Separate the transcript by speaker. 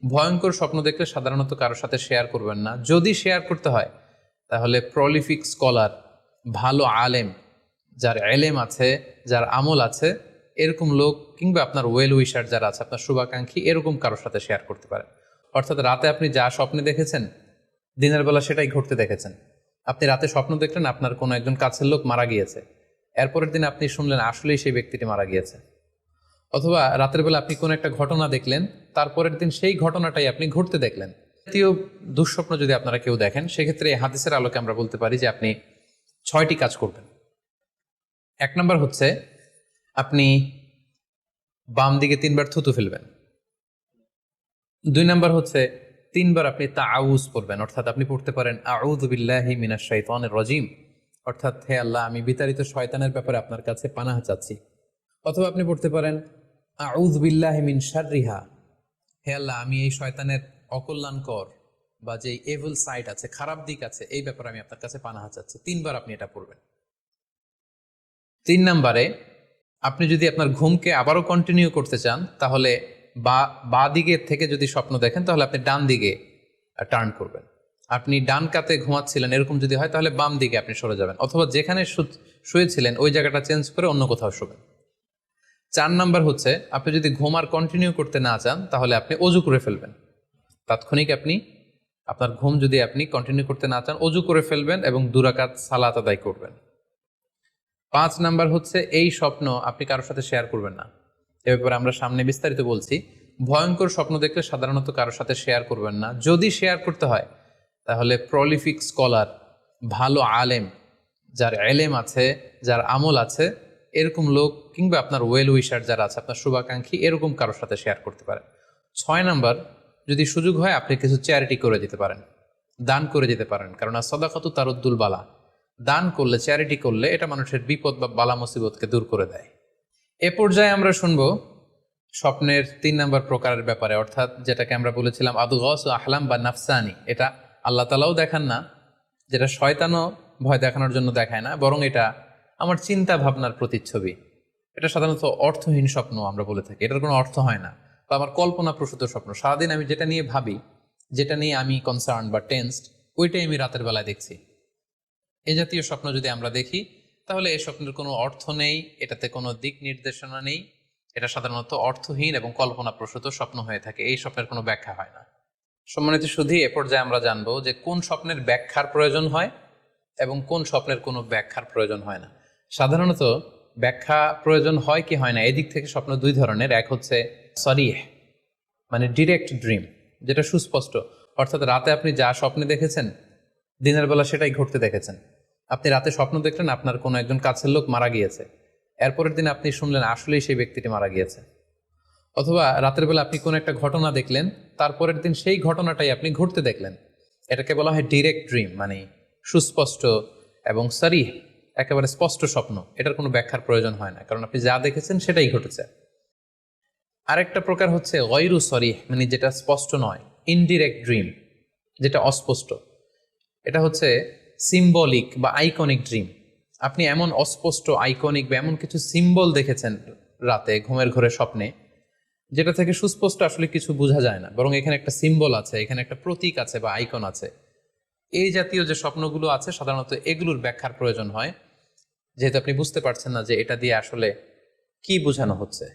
Speaker 1: ভয়ঙ্কর স্বপ্ন দেখলে সাধারণত কারোর সাথে শেয়ার করবেন না। যদি শেয়ার করতে হয় তাহলে প্রলিফিক স্কলার, ভালো আলেম, যার এলেম আছে, যার আমল আছে, এরকম লোক, কিংবা আপনার ওয়েল উইশার যারা আছে, আপনার শুভাকাঙ্ক্ষী, এরকম কারোর সাথে শেয়ার করতে পারেন। অর্থাৎ রাতে আপনি যা স্বপ্নে দেখেছেন দিনের বেলা সেটাই ঘটতে দেখেছেন। আপনি রাতে স্বপ্ন দেখলেন আপনার কোনো একজন কাছের লোক মারা গিয়েছে, এরপরের দিন আপনি শুনলেন আসলেই সেই ব্যক্তিটি মারা গিয়েছে। অথবা রাতের বেলা আপনি কোনো একটা ঘটনা দেখলেন, তারপরের দিন সেই ঘটনাটাই আপনি ঘটতে দেখলেন। দ্বিতীয় দুঃস্বপ্ন যদি আপনারা কেউ দেখেন, সেক্ষেত্রে এই হাদিসের আলোকে আমরা বলতে পারি যে আপনি 6টি কাজ করবেন। 1 নম্বর হচ্ছে আপনি বাম দিকে 3বার থুতু ফেলবেন। 2 নম্বর হচ্ছে 3বার আপনি তাআউজ পড়বেন, অর্থাৎ আপনি পড়তে পারেন আউযু বিল্লাহি মিনাশ শাইতানির রাজিম, অর্থাৎ হে আল্লাহ, আমি বিতাড়িত শয়তানের ব্যাপারে আপনার কাছে পানাহ চাচ্ছি। অথবা আপনি পড়তে পারেন আউযু বিল্লাহি মিন শাররিহা, হে আল্লাহ, আমি এই শয়তানের অকল্যাণকর বা যে এভিল সাইড আছে, খারাপ দিক আছে, এই ব্যাপারে আমি আপনার কাছে পানাহ চাচ্ছি। 3বার আপনি এটা পড়বেন। 3 নম্বরে আপনি যদি আপনার ঘুমকে আবারও কন্টিনিউ করতে চান, তাহলে বা দিকে থেকে যদি স্বপ্ন দেখেন তাহলে আপনি ডান দিকে টার্ন করবেন। আপনি ডান কাতে ঘুমাচ্ছিলেন এরকম যদি হয় তাহলে বাম দিকে আপনি সরে যাবেন, অথবা যেখানে শুয়েছিলেন ওই জায়গাটা চেঞ্জ করে অন্য কোথাও শোবেন। 4 নাম্বার হচ্ছে আপনি যদি ঘুম আর কন্টিনিউ করতে না চান তাহলে আপনি অজু করে ফেলবেন। তাৎক্ষণিক আপনি আপনার ঘুম যদি আপনি কন্টিনিউ করতে না চান, অজু করে ফেলবেন এবং 2 রাকাত সালাত আদায় করবেন। 5 নাম্বার হচ্ছে এই স্বপ্ন আপনি কারোর সাথে শেয়ার করবেন না। এ ব্যাপারে আমরা সামনে বিস্তারিত বলছি। ভয়ঙ্কর স্বপ্ন দেখলে সাধারণত কারোর সাথে শেয়ার করবেন না। যদি শেয়ার করতে হয় তাহলে প্রলিফিক স্কলার, ভালো আলেম, যার এলেম আছে, যার আমল আছে, এরকম লোক, কিংবা আপনার ওয়েল উইশার যারা আছে, আপনার শুভাকাঙ্ক্ষী, এরকম কারোর সাথে শেয়ার করতে পারেন। 6 নাম্বার, যদি সুযোগ হয় আপনি কিছু চ্যারিটি করে দিতে পারেন, দান করে দিতে পারেন, কারণ সাদাকাতু তারুদ্দুল বালা, দান করলে, চ্যারিটি করলে এটা মানুষের বিপদ বা বালা মুসিবতকে দূর করে দেয়। এ পর্যায়ে আমরা শুনবো স্বপ্নের 3 নম্বর প্রকারের ব্যাপারে, অর্থাৎ যেটাকে আমরা বলেছিলাম আদগাস ও আহলাম বা নাফসানি। এটা আল্লাহ তাআলাও দেখান না, যেটা শয়তানও ভয় দেখানোর জন্য দেখায় না, বরং এটা আমার চিন্তা ভাবনার প্রতিচ্ছবি। এটা সাধারণত অর্থহীন স্বপ্ন আমরা বলে থাকি, এটার কোনো অর্থ হয় না, বা আমার কল্পনা প্রসূত স্বপ্ন। সারাদিন আমি যেটা নিয়ে ভাবি, যেটা নিয়ে আমি কনসার্ন বা টেন্সড, ওইটাই আমি রাতের বেলায় দেখছি। এই জাতীয় স্বপ্ন যদি আমরা দেখি তাহলে এই স্বপ্নের কোনো অর্থ নেই, এটাতে কোনো দিক নির্দেশনা নেই, এটা সাধারণত অর্থহীন এবং কল্পনাপ্রসূত স্বপ্ন হয়ে থাকে। এই স্বপ্নের কোনো ব্যাখ্যা হয় না। সম্মানিত সুধী, এ পর্যায়ে আমরা জানবো যে কোন স্বপ্নের ব্যাখ্যার প্রয়োজন হয় এবং কোন স্বপ্নের কোনো ব্যাখ্যার প্রয়োজন হয় না। সাধারণত ব্যাখ্যা প্রয়োজন হয় কি হয় না, এদিক থেকে স্বপ্ন 2 ধরনের। এক হচ্ছে সরিহ, মানে ডিরেক্ট ড্রিম, যেটা সুস্পষ্ট, অর্থাৎ রাতে আপনি যা স্বপ্নে দেখেছেন দিনের বেলা সেটাই ঘটতে দেখেছেন। আপনি রাতে স্বপ্ন দেখলেন আপনার কোনো একজন কাছের লোক মারা গিয়েছে, এরপরের দিন আপনি শুনলেন আসলেই সেই ব্যক্তিটি মারা গিয়েছে। অথবা রাতের বেলা আপনি কোনো একটা ঘটনা দেখলেন, তারপরের দিন সেই ঘটনাটাই আপনি ঘটতে দেখলেন। এটাকে বলা হয় ডিরেক্ট ড্রিম, মানে সুস্পষ্ট এবং সরিহ, একেবারে স্পষ্ট স্বপ্ন। এটার কোনো ব্যাখ্যার প্রয়োজন হয় না, কারণ আপনি যা দেখেছেন সেটাই ঘটেছে। আরেকটা প্রকার হচ্ছে গয়রু সরিহ, মানে যেটা স্পষ্ট নয়, ইনডিরেক্ট ড্রিম, যেটা অস্পষ্ট। এটা হচ্ছে সিম্বলিক বা আইকনিক ড্রিম। আপনি এমন অস্পষ্ট, আইকনিক বা এমন কিছু সিম্বল দেখেছেন রাতে ঘুমের ঘরে স্বপ্নে, যেটা থেকে সুস্পষ্ট আসলে কিছু বোঝা যায় না, বরং এখানে একটা সিম্বল আছে, এখানে একটা প্রতীক আছে বা আইকন আছে। এই জাতীয় যে স্বপ্নগুলো আছে সাধারণত এগুলোর ব্যাখ্যার প্রয়োজন হয়, যেহেতু আপনি বুঝতে পারছেন না যে এটা দিয়ে আসলে কি বোঝানো হচ্ছে।